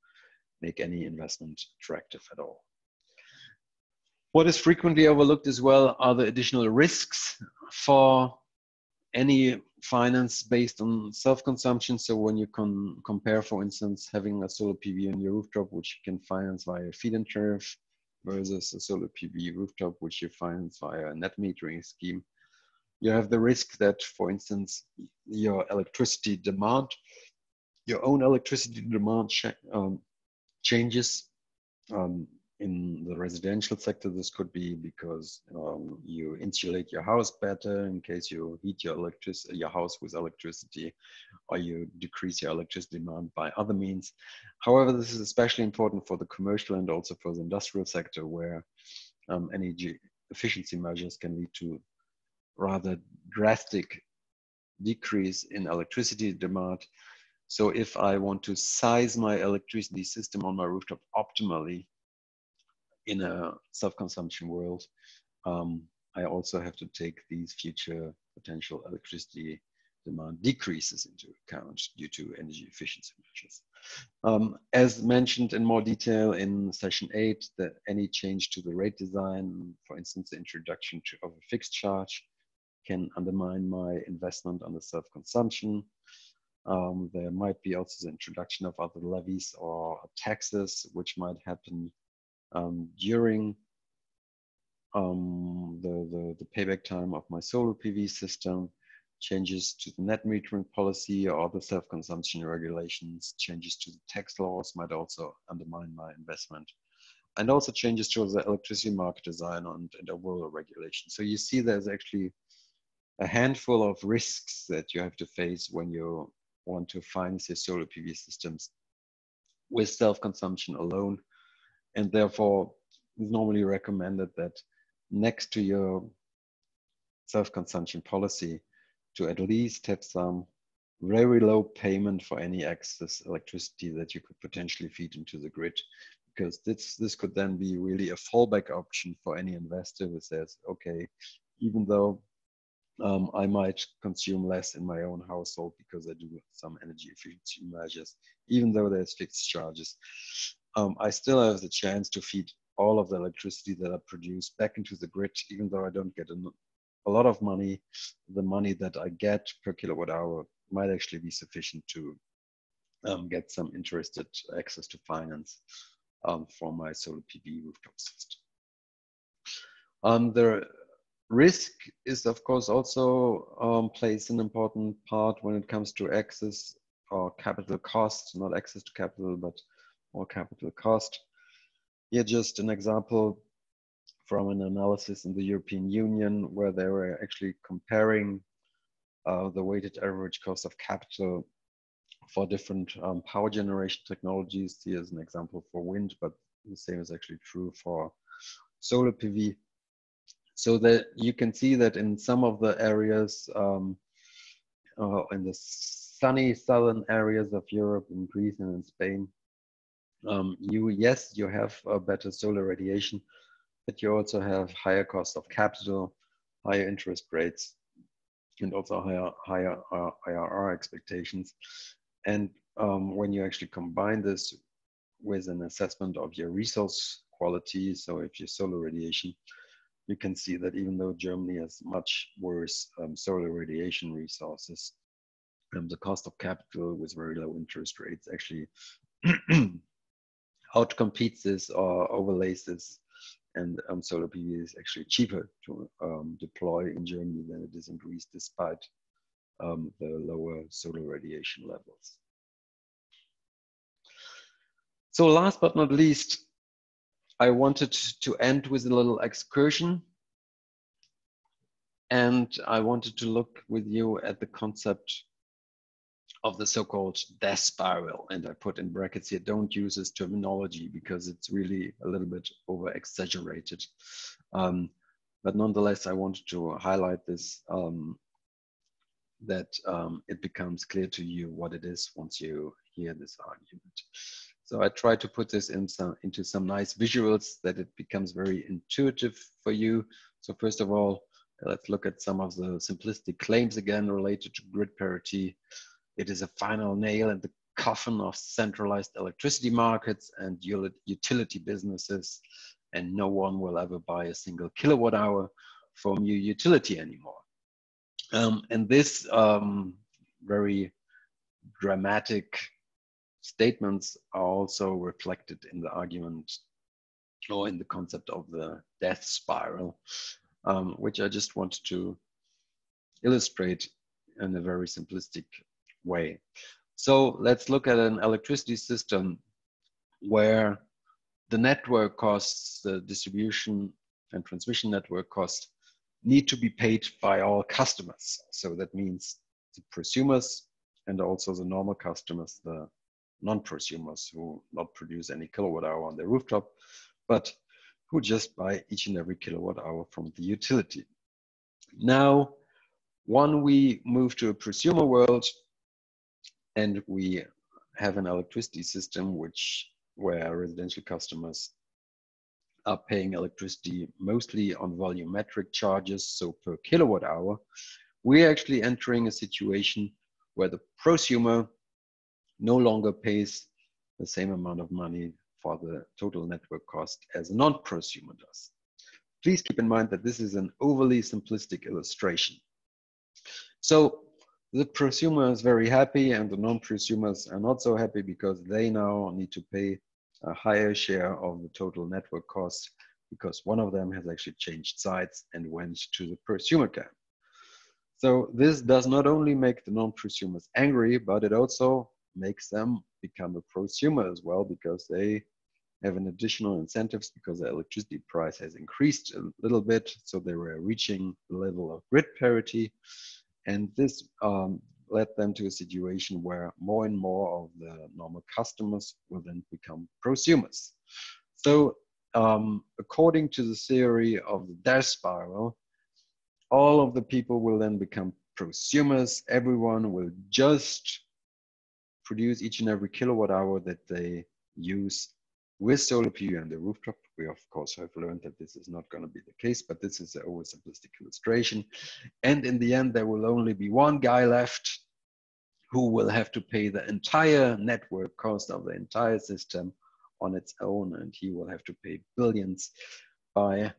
make any investment attractive at all. What is frequently overlooked as well are the additional risks for any finance based on self-consumption. So when you can compare, for instance, having a solar PV on your rooftop, which you can finance via feed-in tariff, versus a solar PV rooftop, which you finance via a net metering scheme, you have the risk that, for instance, your electricity demand, your own electricity demand changes. In the residential sector, this could be because you insulate your house better in case you heat your house with electricity, or you decrease your electricity demand by other means. However, this is especially important for the commercial and also for the industrial sector, where energy efficiency measures can lead to rather drastic decrease in electricity demand. So if I want to size my electricity system on my rooftop optimally in a self-consumption world, I also have to take these future potential electricity demand decreases into account due to energy efficiency measures. As mentioned in more detail in session 8, that any change to the rate design, for instance, the introduction of a fixed charge, can undermine my investment on the self-consumption. There might be also the introduction of other levies or taxes, which might happen during the payback time of my solar PV system. Changes to the net metering policy or the self-consumption regulations, changes to the tax laws might also undermine my investment. And also changes to the electricity market design and overall regulation. So you see there's actually a handful of risks that you have to face when you want to finance your solar PV systems with self-consumption alone. And therefore, it's normally recommended that next to your self-consumption policy, to at least have some very low payment for any excess electricity that you could potentially feed into the grid, because this could then be really a fallback option for any investor who says, okay, even though I might consume less in my own household because I do some energy efficiency measures, even though there's fixed charges, I still have the chance to feed all of the electricity that I produce back into the grid, even though I don't get a lot of money. The money that I get per kilowatt hour might actually be sufficient to get some interested access to finance for my solar PV rooftop system. The risk is, of course, also plays an important part when it comes to access or capital cost, not access to capital, but more capital cost. Here just an example from an analysis in the European Union where they were actually comparing the weighted average cost of capital for different power generation technologies. Here's an example for wind, but the same is actually true for solar PV. So that you can see that in some of the areas, in the sunny southern areas of Europe, in Greece and in Spain, you have a better solar radiation, but you also have higher cost of capital, higher interest rates, and also higher IRR expectations. And when you actually combine this with an assessment of your resource quality, so if your solar radiation, you can see that even though Germany has much worse solar radiation resources, the cost of capital with very low interest rates actually outcompetes this or overlays this, and solar PV is actually cheaper to deploy in Germany than it is in Greece, despite the lower solar radiation levels. So last but not least, I wanted to end with a little excursion, and I wanted to look with you at the concept of the so-called death spiral. And I put in brackets here, don't use this terminology because it's really a little bit over exaggerated. But nonetheless, I wanted to highlight this, that it becomes clear to you what it is once you hear this argument. So I try to put this into some nice visuals that it becomes very intuitive for you. So first of all, let's look at some of the simplistic claims again related to grid parity. It is a final nail in the coffin of centralized electricity markets and utility businesses, and no one will ever buy a single kilowatt hour from your utility anymore. And this very dramatic statements are also reflected in the argument or in the concept of the death spiral, which I just want to illustrate in a very simplistic way. So let's look at an electricity system where the network costs, the distribution and transmission network costs, need to be paid by all customers. So that means the prosumers and also the normal customers, the non-prosumers who not produce any kilowatt hour on their rooftop, but who just buy each and every kilowatt hour from the utility. Now, when we move to a prosumer world and we have an electricity system where residential customers are paying electricity mostly on volumetric charges, so per kilowatt hour, we're actually entering a situation where the prosumer no longer pays the same amount of money for the total network cost as a non-prosumer does. Please keep in mind that this is an overly simplistic illustration. So the prosumer is very happy and the non-prosumers are not so happy because they now need to pay a higher share of the total network cost because one of them has actually changed sides and went to the prosumer camp. So this does not only make the non-prosumers angry, but it also makes them become a prosumer as well because they have an additional incentives because the electricity price has increased a little bit. So they were reaching the level of grid parity. And this led them to a situation where more and more of the normal customers will then become prosumers. So according to the theory of the death spiral, all of the people will then become prosumers. Everyone will just produce each and every kilowatt hour that they use with solar PV on the rooftop. We of course have learned that this is not going to be the case, but this is an oversimplistic illustration. And in the end, there will only be one guy left who will have to pay the entire network cost of the entire system on its own, and he will have to pay billions by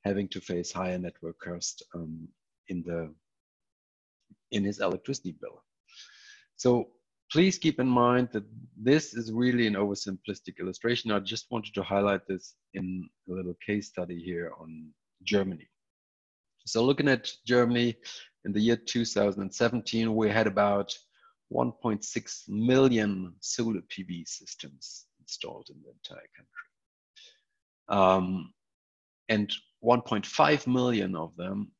having to face higher network cost in his electricity bill. So please keep in mind that this is really an oversimplistic illustration. I just wanted to highlight this in a little case study here on Germany. So looking at Germany in the year 2017, we had about 1.6 million solar PV systems installed in the entire country. And 1.5 million of them,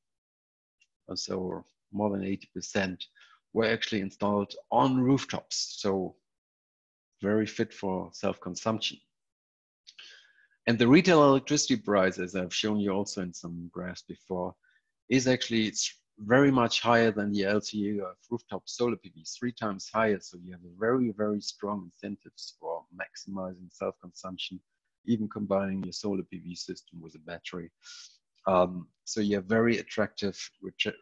so more than 80%, were actually installed on rooftops, so very fit for self-consumption. And the retail electricity price, as I've shown you also in some graphs before, is actually, it's very much higher than the LCA of rooftop solar PV, 3 times higher. So you have a very, very strong incentives for maximizing self-consumption, even combining your solar PV system with a battery. So you have very attractive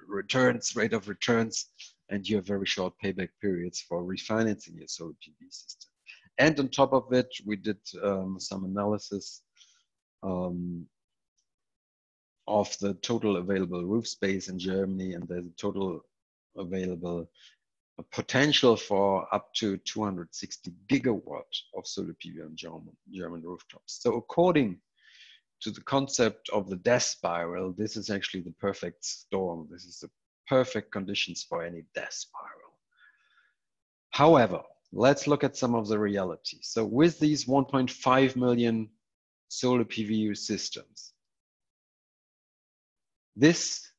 returns, rate of returns, and you have very short payback periods for refinancing your solar PV system. And on top of it, we did some analysis of the total available roof space in Germany, and there's a total available potential for up to 260 gigawatts of solar PV on German rooftops. So according to the concept of the death spiral, this is actually the perfect storm. This is the perfect conditions for any death spiral. However, let's look at some of the reality. So with these 1.5 million solar PV systems, this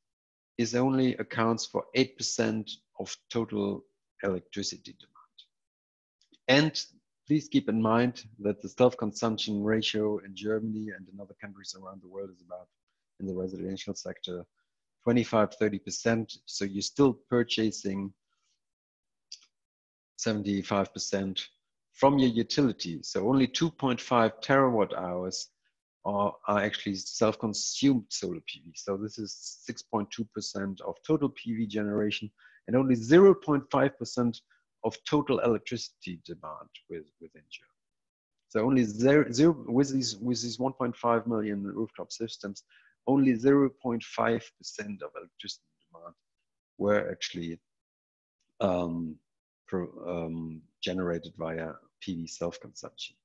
is only accounts for 8% of total electricity demand. And please keep in mind that the self-consumption ratio in Germany and in other countries around the world is about, in the residential sector, 25–30%. So you're still purchasing 75% from your utility. So only 2.5 terawatt hours are actually self-consumed solar PV. So this is 6.2% of total PV generation and only 0.5% of total electricity demand within Germany. So only with these 1.5 million rooftop systems, only 0.5% of electricity demand were actually generated via PV self-consumption.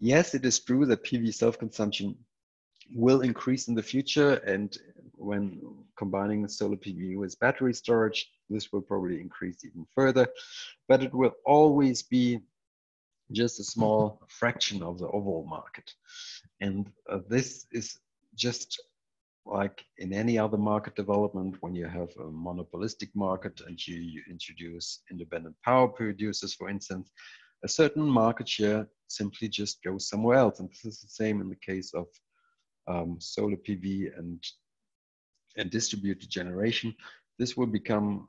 Yes, it is true that PV self-consumption will increase in the future, and when combining the solar PV with battery storage, this will probably increase even further, but it will always be just a small fraction of the overall market. And this is just like in any other market development. When you have a monopolistic market and you introduce independent power producers, for instance, a certain market share simply just goes somewhere else. And this is the same in the case of solar PV and distributed generation. This will become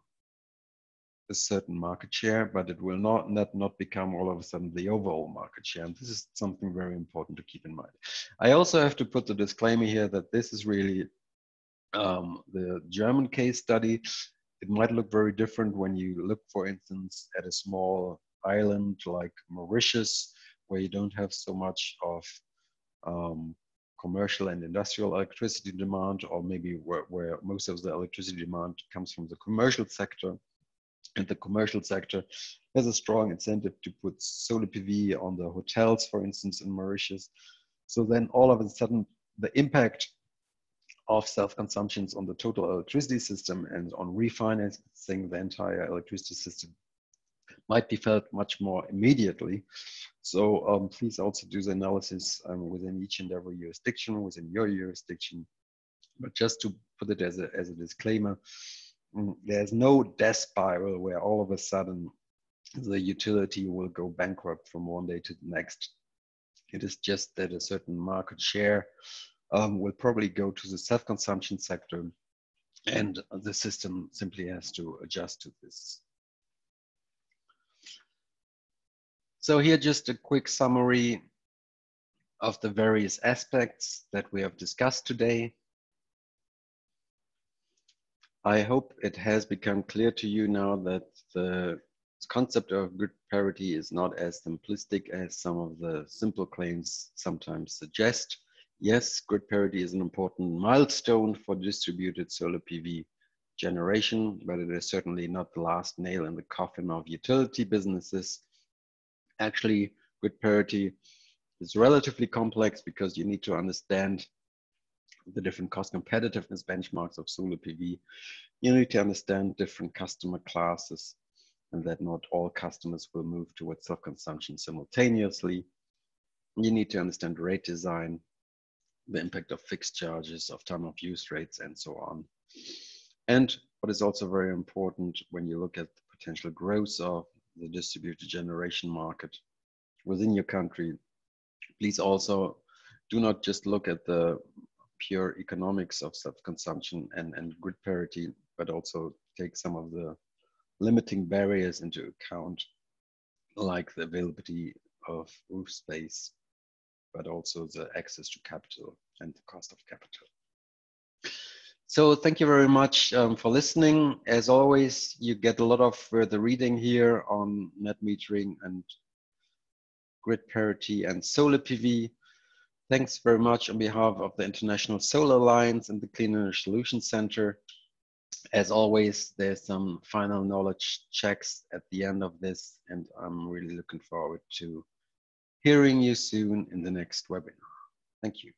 a certain market share, but it will not become all of a sudden the overall market share. And this is something very important to keep in mind. I also have to put the disclaimer here that this is really the German case study. It might look very different when you look, for instance, at a small island like Mauritius, where you don't have so much of commercial and industrial electricity demand, or maybe where most of the electricity demand comes from the commercial sector. And the commercial sector has a strong incentive to put solar PV on the hotels, for instance, in Mauritius. So then all of a sudden, the impact of self-consumptions on the total electricity system and on refinancing the entire electricity system might be felt much more immediately. So please also do the analysis within each and every jurisdiction, within your jurisdiction. But just to put it as a disclaimer, there's no death spiral where all of a sudden the utility will go bankrupt from one day to the next. It is just that a certain market share will probably go to the self-consumption sector, and the system simply has to adjust to this. So here just a quick summary of the various aspects that we have discussed today. I hope it has become clear to you now that the concept of grid parity is not as simplistic as some of the simple claims sometimes suggest. Yes, grid parity is an important milestone for distributed solar PV generation, but it is certainly not the last nail in the coffin of utility businesses. Actually, grid parity is relatively complex because you need to understand the different cost competitiveness benchmarks of solar PV. You need to understand different customer classes. and that not all customers will move towards self-consumption simultaneously. You need to understand rate design, the impact of fixed charges, of time of use rates, and so on. And what is also very important when you look at the potential growth of the distributed generation market within your country, please also do not just look at the pure economics of self-consumption and grid parity, but also take some of the limiting barriers into account, like the availability of roof space, but also the access to capital and the cost of capital. So thank you very much for listening. As always, you get a lot of further reading here on net metering and grid parity and solar PV. Thanks very much on behalf of the International Solar Alliance and the Clean Energy Solutions Center. As always, there's some final knowledge checks at the end of this, and I'm really looking forward to hearing you soon in the next webinar. Thank you.